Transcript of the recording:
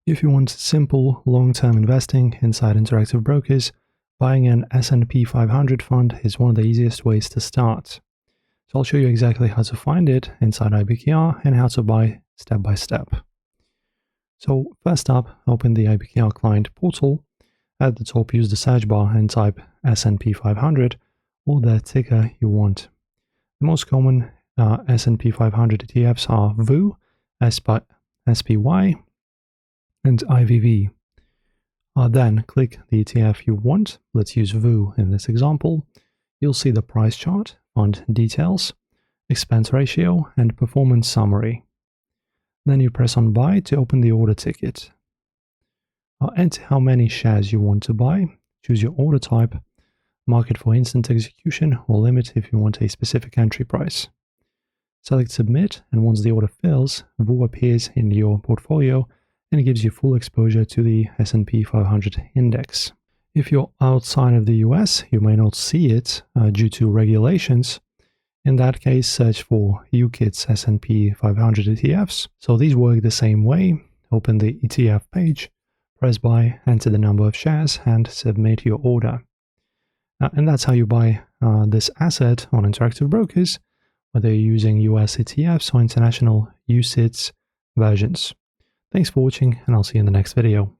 If you want simple, long-term investing inside Interactive Brokers, buying an S&P 500 fund is one of the easiest ways to start. So I'll show you exactly how to find it inside IBKR and how to buy step by step. So first up, open the IBKR client portal. At the top, use the search bar and type S&P 500 or the ticker you want. The most common S&P 500 ETFs are VU, SPY, and IVV. Then click the ETF you want. Let's use VU in this example. You'll see the price chart, fund details, expense ratio, and performance summary. Then you press on buy to open the order ticket. Enter how many shares you want to buy, choose your order type, mark it for instant execution or limit if you want a specific entry price. Select submit, and once the order fills, VU appears in your portfolio and it gives you full exposure to the S&P 500 index. If you're outside of the US, you may not see it due to regulations. In that case, search for UKIT's S&P 500 ETFs. So these work the same way. Open the ETF page, press buy, enter the number of shares, and submit your order. And that's how you buy this asset on Interactive Brokers, whether you're using US ETFs or international UCITS versions. Thanks for watching, and I'll see you in the next video.